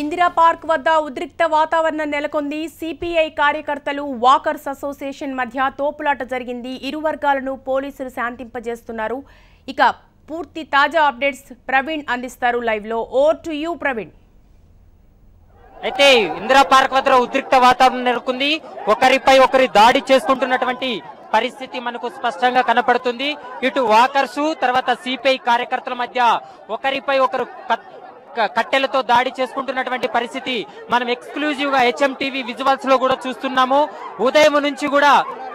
Indira park వద్ద ఉద్రిక్త వాతావరణం నెలకొంది. సిపిఐ కార్యకర్తలు వాకర్స్ అసోసియేషన్ మధ్య తోపులాట జరిగింది. ఇరు వర్గాలను పోలీసులు శాంతింపజేస్తున్నారు. ఇక పూర్తి తాజా అప్డేట్స్ ప్రవీణ్ అందిస్తారు లైవ్ లో. Over to you Praveen. అయితే ఇందిరా పార్క్ వద్ద ఉద్రిక్త వాతావరణం నెలకొంది. ఒకరిపై ఒకరి దాడి చేసుకుంటున్నటువంటి పరిస్థితి మనకు స్పష్టంగా కనపడుతుంది. ఇటు వాకర్సు తర్వాత సిపిఐ కార్యకర్తల మధ్య ఒకరిపై ఒకరు కట్టెలతో దాడి చేసుకుంటున్నటువంటి పరిస్థితి మనం ఎక్స్క్లూజివ్ గా HMTV విజువల్స్ లో కూడా చూస్తున్నాము. ఉదయం నుంచి కూడా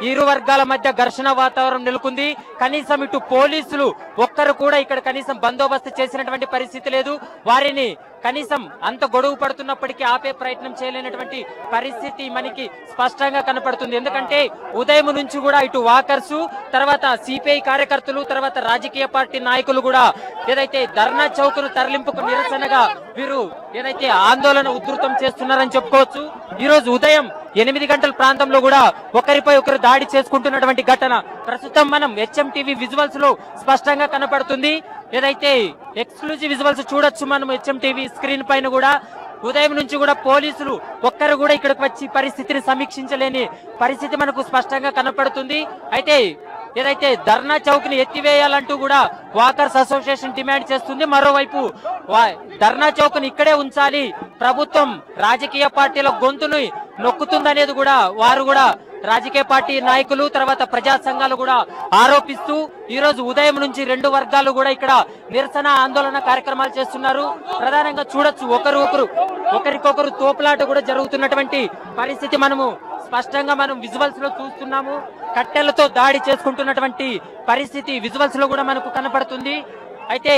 ఇరు వర్గాల మధ్య ఘర్షణ వాతావరణం నెలకొంది. కనీసం ఇటు పోలీసులు ఒక్కరు కూడా ఇక్కడ కనీసం బందోబస్తు చేసినటువంటి పరిస్థితి లేదు. వారిని కనీసం అంత గొడవ పడుతున్నప్పటికీ ఆపే ప్రయత్నం చేయలేనటువంటి పరిస్థితి మనకి స్పష్టంగా కనపడుతుంది. ఎందుకంటే ఉదయం నుంచి కూడా ఇటు వాకర్సు తర్వాత సిపిఐ కార్యకర్తలు తర్వాత రాజకీయ పార్టీ నాయకులు కూడా ఏదైతే ధర్నా చౌక్ ను తరలింపుకు నిరసనగా వీరు ఏదైతే ఆందోళన ఉధృతం చేస్తున్నారని చెప్పుకోవచ్చు. ఈ రోజు ఉదయం 8 గంటల ప్రాంతంలో కూడా ఒకరిపై ఒకరు దాడి చేసుకుంటున్నటువంటి ఘటన ప్రస్తుతం మనం HMTV విజువల్స్ లో స్పష్టంగా కనపడుతుంది. ఏదైతే ఎక్స్క్లూజివ్ విజువల్స్ చూడొచ్చు మనం HMTV స్క్రీన్ పైన కూడా ఉదయం నుంచి కూడా పోలీసులు ఒక్కరు కూడా ఇక్కడికి వచ్చి పరిస్థితిని సమీక్షించలేని పరిస్థితి మనకు స్పష్టంగా కనపడుతుంది. అయితే ఏదైతే ధర్నా చౌక్ ని ఎత్తివేయాలంటూ కూడా వాకర్స్ అసోసియేషన్ డిమాండ్ చేస్తుంది. మరోవైపు ధర్నా చౌక్ ని ఇక్కడే ఉంచాలి, ప్రభుత్వం రాజకీయ పార్టీల గొంతును నొక్కుతుందనేది కూడా వారు కూడా రాజకీయ పార్టీ నాయకులు తర్వాత ప్రజా సంఘాలు కూడా ఆరోపిస్తూ ఈ రోజు ఉదయం నుంచి రెండు వర్గాలు కూడా ఇక్కడ నిరసన ఆందోళన కార్యక్రమాలు చేస్తున్నారు. ప్రధానంగా చూడొచ్చు ఒకరికొకరు తోపులాట కూడా జరుగుతున్నటువంటి పరిస్థితి మనము స్పష్టంగా మనం విజువల్స్ లో చూస్తున్నాము. కట్టెలతో దాడి చేసుకుంటున్నటువంటి పరిస్థితి విజువల్స్ లో కూడా మనకు కనపడుతుంది. అయితే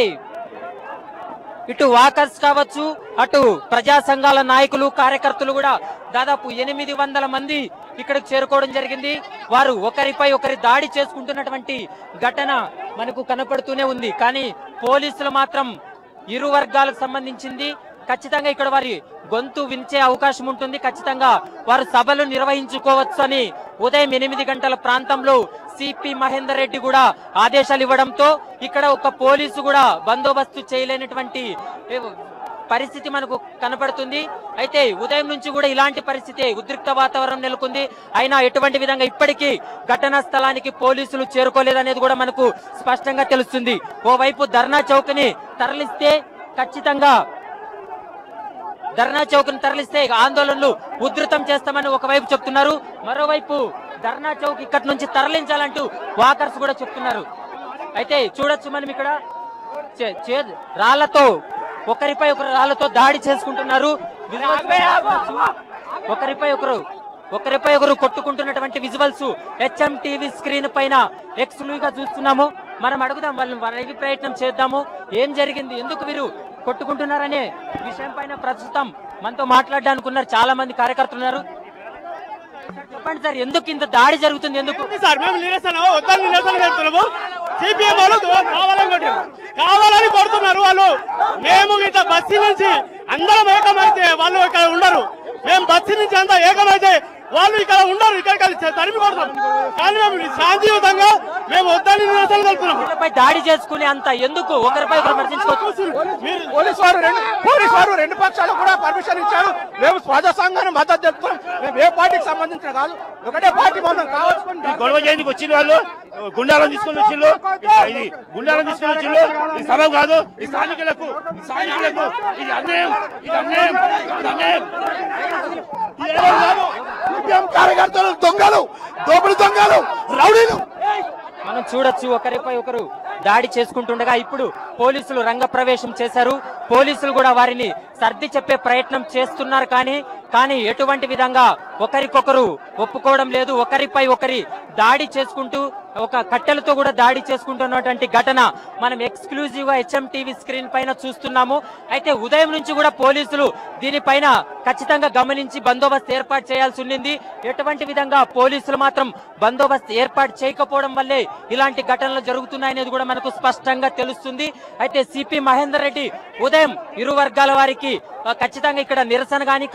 ఇటు వాకర్స్ కావచ్చు అటు ప్రజా సంఘాల నాయకులు కార్యకర్తలు కూడా దాదాపు 800 మంది ఇక్కడికి చేరుకోవడం జరిగింది. వారు ఒకరిపై ఒకరి దాడి చేసుకుంటున్నటువంటి ఘటన మనకు కనపడుతూనే ఉంది. కానీ పోలీసులు మాత్రం ఇరు వర్గాలకు సంబంధించింది ఖచ్చితంగా ఇక్కడ వారి గొంతు వించే అవకాశం ఉంటుంది. ఖచ్చితంగా వారు సభలు నిర్వహించుకోవచ్చు అని ఉదయం 8 గంటల ప్రాంతంలో సిపి మహేందర్ రెడ్డి కూడా ఆదేశాలు ఇవ్వడంతో ఇక్కడ ఒక పోలీసు కూడా బందోబస్తు చేయలేనటువంటి పరిస్థితి మనకు కనపడుతుంది. అయితే ఉదయం నుంచి కూడా ఇలాంటి పరిస్థితి ఉద్రిక్త వాతావరణం నెలకొంది. అయినా ఎటువంటి విధంగా ఇప్పటికీ ఘటనా స్థలానికి పోలీసులు చేరుకోలేదనేది కూడా మనకు స్పష్టంగా తెలుస్తుంది. ఓవైపు ధర్నా చౌక్ ని తరలిస్తే ఖచ్చితంగా ధర్నా చౌక్ ని తరలిస్తే ఆందోళనలు ఉధృతం చేస్తామని ఒకవైపు చెప్తున్నారు. మరోవైపు ధర్నా చౌక్ ఇక్కడి నుంచి తరలించాలంటూ వాకర్స్ కూడా చెప్తున్నారు. అయితే చూడొచ్చు మనం ఇక్కడ రాళ్లతో ఒకరిపై ఒకరు రాళ్లతో దాడి చేసుకుంటున్నారు. ఒకరిపై ఒకరు కొట్టుకుంటున్నటువంటి విజువల్స్ HMTV స్క్రీన్ పైన ఎక్స్క్లూజివ్ గా చూస్తున్నాము. మనం అడుగుదాం, వాళ్ళని ప్రయత్నం చేద్దాము. ఏం జరిగింది, ఎందుకు వీరు కొట్టుకుంటున్నారనే విషయం పైన ప్రస్తుతం మనతో మాట్లాడడానికి ఉన్నారు చాలా మంది కార్యకర్తలు ఉన్నారు. చెప్పండి సార్, ఎందుకు ఇంత దాడి జరుగుతుంది? ఎందుకు సార్ మేము కావాలని కొడుతున్నారు వాళ్ళు. మేము ఇట్లా బస్సు నుంచి అందరం ఏకమైతే వాళ్ళు ఇక్కడ ఉండరు. మేము బస్సు నుంచి అంతా ఏకమైతే వాళ్ళు ఇక్కడ ఉండరు. ఇక్కడ తరిమి కొడతాం. కానీ మేము శాంతియుతంగా మేము వద్దని నిరసన తెలుపుతున్నాం. దాడి చేసుకుని అంత ఎందుకు ఒకరిపై ఒకరు మర్చించుకోవచ్చు? పోలీసు వారు రెండు పక్షాలు కూడా పర్మిషన్ ఇచ్చారు. మేము ప్రజా సంఘాన్ని మద్దతు చెప్తున్నాం. మేము ఏ పార్టీకి సంబంధించిన కాదు, ఒకటే పార్టీ మనం కావచ్చు. గొడవ చేయడానికి వచ్చిన వాళ్ళు గుండాలను తీసుకొని వచ్చిండ్రు. ఇది గుండాలను తీసుకొని వచ్చిండ్రు. ఈ సభ కాదు, ఈ స్థానికులకు ఇది అన్యాయం, ఇది అన్యాయం, ఇది అన్యాయం. కార్యకర్తలు దొంగలు, దోపిడి దొంగలు, రౌడీలు. మనం చూడొచ్చు ఒకరిపై ఒకరు దాడి చేసుకుంటుండగా ఇప్పుడు పోలీసులు రంగ ప్రవేశం చేశారు. పోలీసులు కూడా వారిని సర్ది చెప్పే ప్రయత్నం చేస్తున్నారు. కానీ ఎటువంటి విధంగా ఒకరికొకరు ఒప్పుకోవడం లేదు. ఒకరిపై ఒకరి దాడి చేసుకుంటూ ఒక కట్టెలతో కూడా దాడి చేసుకుంటున్నటువంటి ఘటన మనం ఎక్స్క్లూజివ్ గా HMTV స్క్రీన్ పైన చూస్తున్నాము. అయితే ఉదయం నుంచి కూడా పోలీసులు దీనిపైన ఖచ్చితంగా గమనించి బందోబస్తు ఏర్పాటు చేయాల్సి ఉండింది. ఎటువంటి విధంగా పోలీసులు మాత్రం బందోబస్తు ఏర్పాటు చేయకపోవడం వల్లే ఇలాంటి ఘటనలు జరుగుతున్నాయనేది కూడా మనకు స్పష్టంగా తెలుస్తుంది. అయితే సిపి మహేందర్ రెడ్డి ఉదయం ఇరు వర్గాల వారికి ఖచ్చితంగా ఇక్కడ నిరసన గాని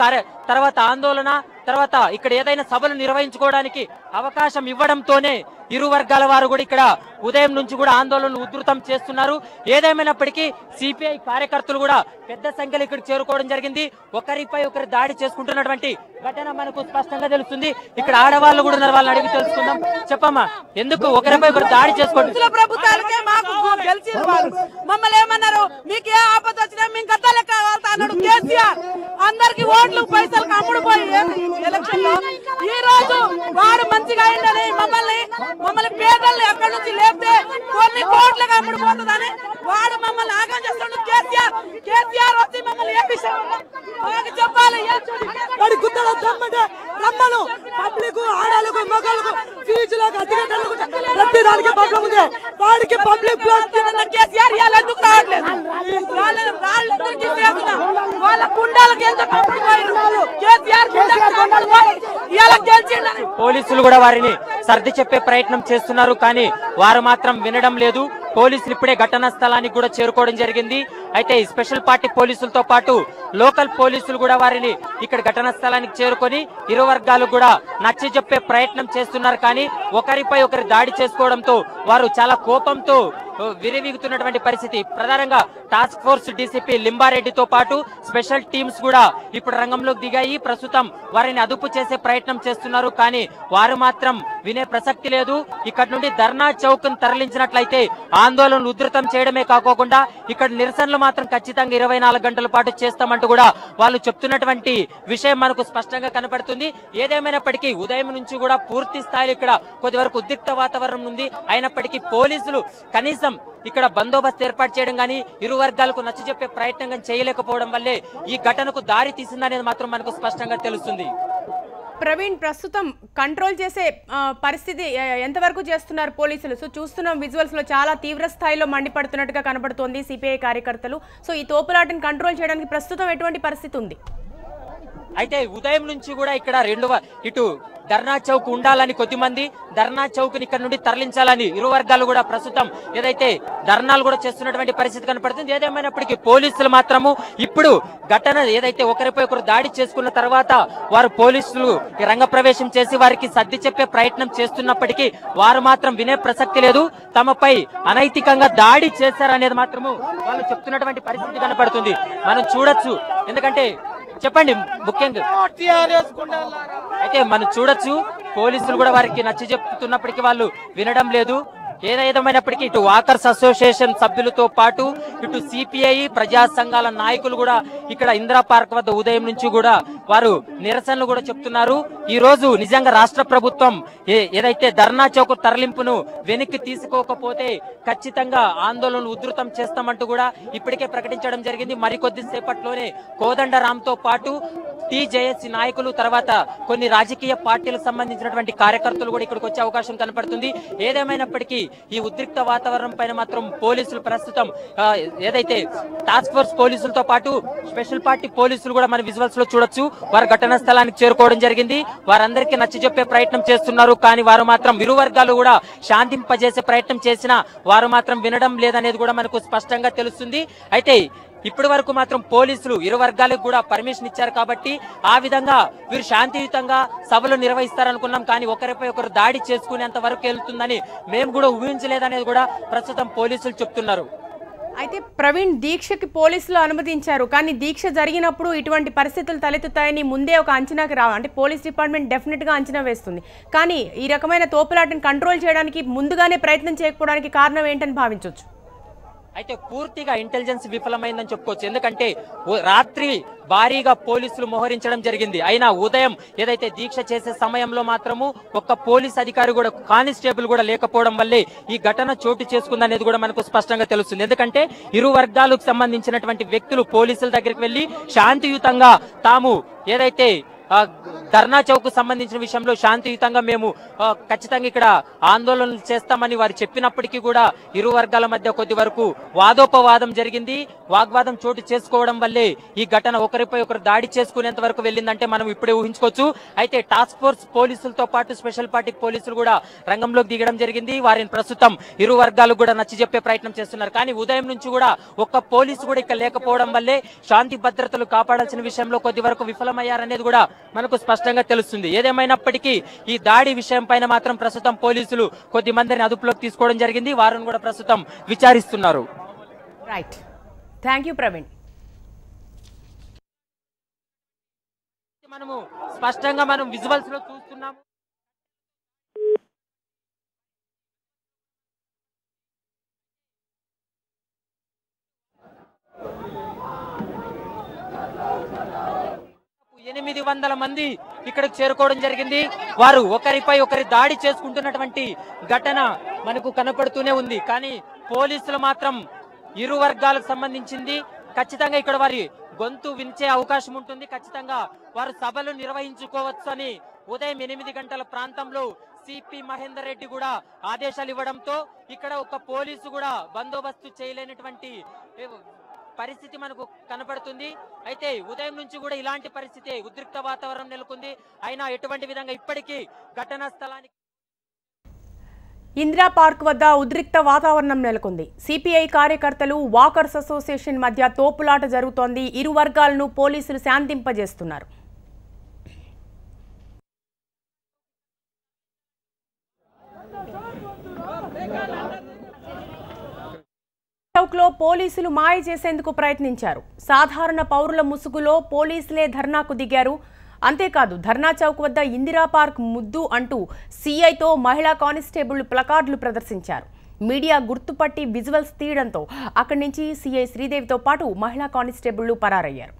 తర్వాత ఆందోళన తర్వాత ఇక్కడ ఏదైనా సభలు నిర్వహించుకోవడానికి అవకాశం ఇవ్వడంతోనే ఇరు వర్గాల వారు కూడా ఇక్కడ ఉదయం నుంచి కూడా ఆందోళనలు ఉధృతం చేస్తున్నారు. ఏదేమైనప్పటికీ సిపిఐ కార్యకర్తలు కూడా పెద్ద సంఖ్యలో ఇక్కడ చేరుకోవడం జరిగింది. ఒకరిపై ఒకరు దాడి చేసుకుంటున్నటువంటి ఘటన మనకు స్పష్టంగా తెలుస్తుంది. ఇక్కడ ఆడవాళ్ళు కూడా ఉన్నారు, వాళ్ళని అడిగి తెలుసుకుందాం. చెప్పమ్మా, ఎందుకు ఒకరిపై ఒకరు దాడి చేసుకుంటున్నారు? ప్రభుత్వాలకే మాకు గెలిచిన వాళ్ళు మమ్మల్ని ఏమన్నారు, మీకు ఏ ఆపద వచ్చినా మేము గతాలే కావాలి అన్నాడు కేసీఆర్. అందరికి ఓట్లు పైసలు అమ్ముడుపోయి ఎలక్షన్ లో ఈ రోజు వాడు మంచిగా అయిందని మమ్మల్ని పేదలు ఎక్కడి నుంచి లేపితే కొన్ని కోట్లకు అమ్ముడుపోతుందని వాడు మమ్మల్ని ఆగం చేస్తున్నాడు. కేసీఆర్ వచ్చి మమ్మల్ని ఏ విషయం చెప్పాలి. రమ్మను పబ్లిక్ ఆడాలకు మగాళ్ళకు ఫీజులకు అధికారులకు ప్రతి దానికి ప్రాబ్లం ఉంది. వాడికి పబ్లిక్ కేసీఆర్ ఇవాళ ఎందుకు రావట్లేదు? వాళ్ళ గుండాలకు ఎంత పోలీసులు కూడా వారిని సర్ది చెప్పే ప్రయత్నం చేస్తున్నారు, కానీ వారు మాత్రం వినడం లేదు. పోలీసులు ఇప్పుడే ఘటనా స్థలానికి కూడా చేరుకోవడం జరిగింది. అయితే స్పెషల్ పార్టీ పోలీసులతో పాటు లోకల్ పోలీసులు కూడా వారిని ఇక్కడ ఘటనా స్థలానికి చేరుకొని ఇరు వర్గాలు కూడా నచ్చ చెప్పే ప్రయత్నం చేస్తున్నారు. కానీ ఒకరిపై ఒకరి దాడి చేసుకోవడంతో వారు చాలా కోపంతో విరవీగుతున్నటువంటి పరిస్థితి. ప్రధానంగా టాస్క్ ఫోర్స్ డీసీపీ లింబారెడ్డితో పాటు స్పెషల్ టీమ్స్ కూడా ఇప్పుడు రంగంలోకి దిగాయి. ప్రస్తుతం వారిని అదుపు చేసే ప్రయత్నం చేస్తున్నారు, కానీ వారు మాత్రం వినే ప్రసక్తి లేదు. ఇక్కడ నుండి ధర్నా చౌక్ తరలించినట్లయితే ఆందోళనలు ఉధృతం చేయడమే కాకోకుండా ఇక్కడ నిరసనలు మాత్రం ఖచ్చితంగా 24 గంటల పాటు చేస్తామంటూ కూడా వాళ్ళు చెప్తున్నటువంటి విషయం మనకు స్పష్టంగా కనపడుతుంది. ఏదేమైనప్పటికీ ఉదయం నుంచి కూడా పూర్తి స్థాయిలో ఇక్కడ కొద్ది వరకు ఉద్రిక్త వాతావరణం ఉంది. అయినప్పటికీ పోలీసులు కనీసం ఇక్కడ బందోబస్తు ఏర్పాటు చేయడం గానీ ఇరు వర్గాలకు నచ్చ చెప్పే ప్రయత్నం చేయలేకపోవడం వల్లే ఈ ఘటనకు దారి తీసిందనేది మాత్రం మనకు స్పష్టంగా తెలుస్తుంది. ప్రవీణ్, ప్రస్తుతం కంట్రోల్ చేసే పరిస్థితి ఎంతవరకు చేస్తున్నారు పోలీసులు? సో చూస్తున్నాం విజువల్స్ లో చాలా తీవ్ర స్థాయిలో మండిపడుతున్నట్టుగా కనబడుతోంది సిపిఐ కార్యకర్తలు. సో ఈ తోపులాటను కంట్రోల్ చేయడానికి ప్రస్తుతం ఎటువంటి పరిస్థితి ఉంది? అయితే ఉదయం నుంచి కూడా ఇక్కడ ఇటు ధర్నా చౌక్ ఉండాలని కొద్దిమంది, ధర్నా చౌక్ ని ఇక్కడ నుండి తరలించాలని ఇరు వర్గాలు కూడా ప్రస్తుతం ఏదైతే ధర్నాలు కూడా చేస్తున్నటువంటి పరిస్థితి కనపడుతుంది. ఏదేమైనప్పటికీ పోలీసులు మాత్రము ఇప్పుడు ఘటన ఏదైతే ఒకరిపై ఒకరు దాడి చేసుకున్న తర్వాత వారు పోలీసులు రంగప్రవేశం చేసి వారికి సర్ది చెప్పే ప్రయత్నం చేస్తున్నప్పటికీ వారు మాత్రం వినే ప్రసక్తి లేదు. తమపై అనైతికంగా దాడి చేశారనేది మాత్రము వాళ్ళు చెప్తున్నటువంటి పరిస్థితి కనపడుతుంది. మనం చూడొచ్చు, ఎందుకంటే చెప్పండి ముఖ్యంగా అయితే మనం చూడొచ్చు పోలీసులు కూడా వారికి నచ్చ చెప్తున్నప్పటికీ వాళ్ళు వినడం లేదు. ఏదేమైనప్పటికీ ఇటు వాకర్స్ అసోసియేషన్ సభ్యులతో పాటు ఇటు సిపిఐ ప్రజా సంఘాల నాయకులు కూడా ఇక్కడ ఇందిరా పార్క్ వద్ద ఉదయం నుంచి కూడా వారు నిరసనలు కూడా చెప్తున్నారు. ఈ రోజు నిజంగా రాష్ట్ర ప్రభుత్వం ఏదైతే ధర్నా చౌక్ తరలింపును వెనక్కి తీసుకోకపోతే ఖచ్చితంగా ఆందోళనలు ఉధృతం చేస్తామంటూ కూడా ఇప్పటికే ప్రకటించడం జరిగింది. మరికొద్ది సేపట్లోనే కోదండరాంతో పాటు టీజేఎస్ నాయకులు, తర్వాత కొన్ని రాజకీయ పార్టీలకు సంబంధించినటువంటి కార్యకర్తలు కూడా ఇక్కడికి వచ్చే అవకాశం కనపడుతుంది. ఏదేమైనప్పటికీ ఈ ఉద్రిక్త వాతావరణం పైన మాత్రం పోలీసులు ప్రస్తుతం ఏదైతే టాస్క్ ఫోర్స్ పోలీసులతో పాటు స్పెషల్ పార్టీ పోలీసులు కూడా మన విజువల్స్ లో చూడొచ్చు, వారు ఘటనా స్థలానికి చేరుకోవడం జరిగింది. వారందరికీ నచ్చ చెప్పే ప్రయత్నం చేస్తున్నారు, కానీ వారు మాత్రం ఇరు వర్గాలు కూడా శాంతింపజేసే ప్రయత్నం చేసినా వారు మాత్రం వినడం లేదనేది కూడా మనకు స్పష్టంగా తెలుస్తుంది. అయితే ఇప్పటి వరకు మాత్రం పోలీసులు ఇరు వర్గాలకు కూడా పర్మిషన్ ఇచ్చారు కాబట్టి ఆ విధంగా వీరు శాంతియుతంగా సభలు నిర్వహిస్తారనుకున్నాం, కానీ ఒకరిపై ఒకరు దాడి చేసుకునేంత వరకు వెళ్తుందని మేము కూడా ఊహించలేదనేది కూడా ప్రస్తుతం పోలీసులు చెప్తున్నారు. అయితే ప్రవీణ్, దీక్షకి పోలీసులు అనుమతించారు, కానీ దీక్ష జరిగినప్పుడు ఇటువంటి పరిస్థితులు తలెత్తుతాయని ముందే ఒక అంచనాకి అంటే పోలీస్ డిపార్ట్మెంట్ డెఫినెట్ గా అంచనా వేస్తుంది. కానీ ఈ రకమైన తోపులాటను కంట్రోల్ చేయడానికి ముందుగానే ప్రయత్నం చేయకపోవడానికి కారణం ఏంటని భావించవచ్చు? అయితే పూర్తిగా ఇంటెలిజెన్స్ విఫలమైందని చెప్పుకోవచ్చు. ఎందుకంటే రాత్రి భారీగా పోలీసులు మోహరించడం జరిగింది. అయినా ఉదయం ఏదైతే దీక్ష చేసే సమయంలో మాత్రము ఒక్క పోలీస్ అధికారి కూడా, కానిస్టేబుల్ కూడా లేకపోవడం వల్లే ఈ ఘటన చోటు చేసుకుందనేది కూడా మనకు స్పష్టంగా తెలుస్తుంది. ఎందుకంటే ఇరు వర్గాలకు సంబంధించినటువంటి వ్యక్తులు పోలీసుల దగ్గరికి వెళ్లి శాంతియుతంగా తాము ఏదైతే ధర్నా చౌక్ సంబంధించిన విషయంలో శాంతియుతంగా మేము ఖచ్చితంగా ఇక్కడ ఆందోళనలు చేస్తామని వారు చెప్పినప్పటికీ కూడా ఇరు వర్గాల మధ్య కొద్ది వరకు వాదోపవాదం జరిగింది. వాగ్వాదం చోటు చేసుకోవడం వల్లే ఈ ఘటన ఒకరిపై ఒకరు దాడి చేసుకునేంత వరకు వెళ్ళిందంటే మనం ఇప్పుడే ఊహించుకోవచ్చు. అయితే టాస్క్ ఫోర్స్ పోలీసులతో పాటు స్పెషల్ పార్టీ పోలీసులు కూడా రంగంలోకి దిగడం జరిగింది. వారిని ప్రస్తుతం ఇరు వర్గాలకు కూడా నచ్చ చెప్పే ప్రయత్నం చేస్తున్నారు. కానీ ఉదయం నుంచి కూడా ఒక్క పోలీసు కూడా ఇక్కడ లేకపోవడం వల్లే శాంతి భద్రతలు కాపాడాల్సిన విషయంలో కొద్ది వరకు విఫలమయ్యారనేది కూడా మనకు స్పష్టంగా తెలుస్తుంది. ఏదేమైనప్పటికీ ఈ దాడి విషయం పైన మాత్రం ప్రస్తుతం పోలీసులు కొద్ది మందిని అదుపులోకి తీసుకోవడం జరిగింది. వారిని కూడా ప్రస్తుతం విచారిస్తున్నారు. Right, thank you Praveen. మనము స్పష్టంగా మనం విజువల్స్ లో చూస్తున్నాము. ఎనిమిది 800 మంది ఇక్కడికి చేరుకోవడం జరిగింది. వారు ఒకరిపై ఒకరి దాడి చేసుకుంటున్నటువంటి ఘటన మనకు కనపడుతూనే ఉంది. కానీ పోలీసులు మాత్రం ఇరు వర్గాలకు సంబంధించింది ఖచ్చితంగా ఇక్కడ వారి గొంతు వినిచే అవకాశం ఉంటుంది. ఖచ్చితంగా వారు సభలు నిర్వహించుకోవచ్చు అని ఉదయం 8 గంటల ప్రాంతంలో సిపి మహేందర్ రెడ్డి కూడా ఆదేశాలు ఇవ్వడంతో ఇక్కడ ఒక పోలీసు కూడా బందోబస్తు చేయలేనటువంటి పరిస్థితి మనకు కనపడుతుంది. అయితే ఉదయం నుంచి కూడా ఇలాంటి పరిస్థితి ఉద్రిక్త వాతావరణం నెలకొంది. అయినా ఎటువంటి విధంగా ఇప్పటికీ ఘటనా స్థలానికి ఇందిరా పార్క్ వద్ద ఉద్రిక్త వాతావరణం నెలకొంది. సిపిఐ కార్యకర్తలు వాకర్స్ అసోసియేషన్ మధ్య తోపులాట జరుగుతోంది. ఇరు వర్గాలను పోలీసులు శాంతింపజేస్తున్నారు. చౌక్లో పోలీసులు మాయ చేసేందుకు ప్రయత్నించారు. సాధారణ పౌరుల ముసుగులో పోలీసులే ధర్నాకు దిగారు. అంతేకాదు ధర్నా చౌక్ వద్ద ఇందిరా పార్క్ ముద్దు అంటూ సీఐతో మహిళా కానిస్టేబుల్ ప్లకార్డులు ప్రదర్శించారు. మీడియా గుర్తుపట్టి విజువల్స్ తీయడంతో అక్కడి నుంచి సీఐ శ్రీదేవితో పాటు మహిళా కానిస్టేబుళ్లు పరారయ్యారు.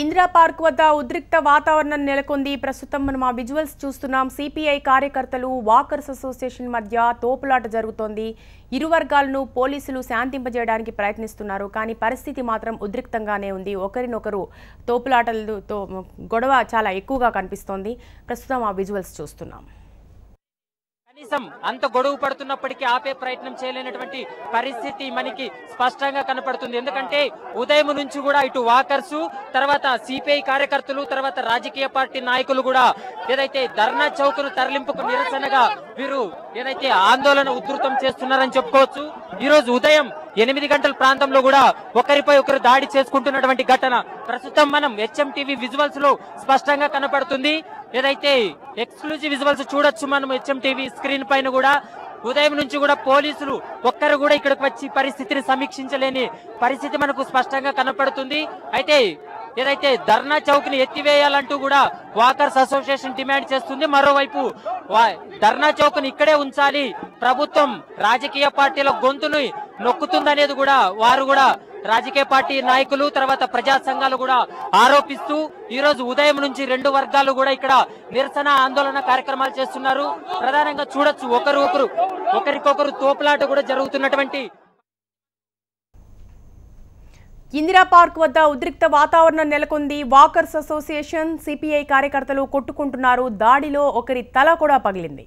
ఇందిరా పార్క్ వద్ద ఉద్రిక్త వాతావరణం నెలకొంది. ప్రస్తుతం మనం ఆ విజువల్స్ చూస్తున్నాం. సిపిఐ కార్యకర్తలు వాకర్స్ అసోసియేషన్ మధ్య తోపులాట జరుగుతోంది. ఇరు వర్గాలను పోలీసులు శాంతింపజేయడానికి ప్రయత్నిస్తున్నారు. కానీ పరిస్థితి మాత్రం ఉద్రిక్తంగానే ఉంది. ఒకరినొకరు తోపులాటలతో గొడవ చాలా ఎక్కువగా కనిపిస్తోంది. ప్రస్తుతం ఆ విజువల్స్ చూస్తున్నాం. కనీసం అంత గొడవ పడుతున్నప్పటికీ ఆపే ప్రయత్నం చేయలేనటువంటి పరిస్థితి మనకి స్పష్టంగా కనపడుతుంది. ఎందుకంటే ఉదయం నుంచి కూడా ఇటు వాకర్స్, తర్వాత సిపిఐ కార్యకర్తలు, తర్వాత రాజకీయ పార్టీ నాయకులు కూడా ఏదైతే ధర్నా చౌక్ను తరలింపుకు నిరసనగా వీరు ఏదైతే ఆందోళన ఉధృతం చేస్తున్నారని చెప్పుకోవచ్చు. ఈ రోజు ఉదయం 8 గంటల ప్రాంతంలో కూడా ఒకరిపై ఒకరు దాడి చేసుకుంటున్నటువంటి ఘటన ప్రస్తుతం మనం హెచ్ఎంటీవీ విజువల్స్ లో స్పష్టంగా కనపడుతుంది. ఏదైతే ఎక్స్క్లూజివ్ విజువల్స్ చూడొచ్చు మనం హెచ్ఎంటీవీ స్క్రీన్ పైన కూడా. ఉదయం నుంచి కూడా పోలీసులు ఒక్కరు కూడా ఇక్కడికి వచ్చి పరిస్థితిని సమీక్షించలేని పరిస్థితి మనకు స్పష్టంగా కనపడుతుంది. అయితే ఏదైతే ధర్నా చౌక్ ని ఎత్తివేయాలంటూ కూడా వాకర్స్ అసోసియేషన్ డిమాండ్ చేస్తుంది. మరోవైపు ధర్నా చౌక్ ని ఇక్కడే ఉంచాలి, ప్రభుత్వం రాజకీయ పార్టీల గొంతుని నొక్కుతుందనేది కూడా వారు కూడా రాజకీయ పార్టీ నాయకులు, తర్వాత ప్రజా సంఘాలు కూడా ఆరోపిస్తూ ఈ రోజు ఉదయం నుంచి రెండు వర్గాలు కూడా ఇక్కడ నిరసన ఆందోళన కార్యక్రమాలు చేస్తున్నారు. ప్రధానంగా చూడొచ్చు ఒకరికొకరు తోపులాట కూడా జరుగుతున్నటువంటి. ఇందిరా పార్క్ వద్ద ఉద్రిక్త వాతావరణం నెలకొంది. వాకర్స్ అసోసియేషన్, సిపిఐ కార్యకర్తలు కొట్టుకుంటున్నారు. దాడిలో ఒకరి తల కూడా పగిలింది.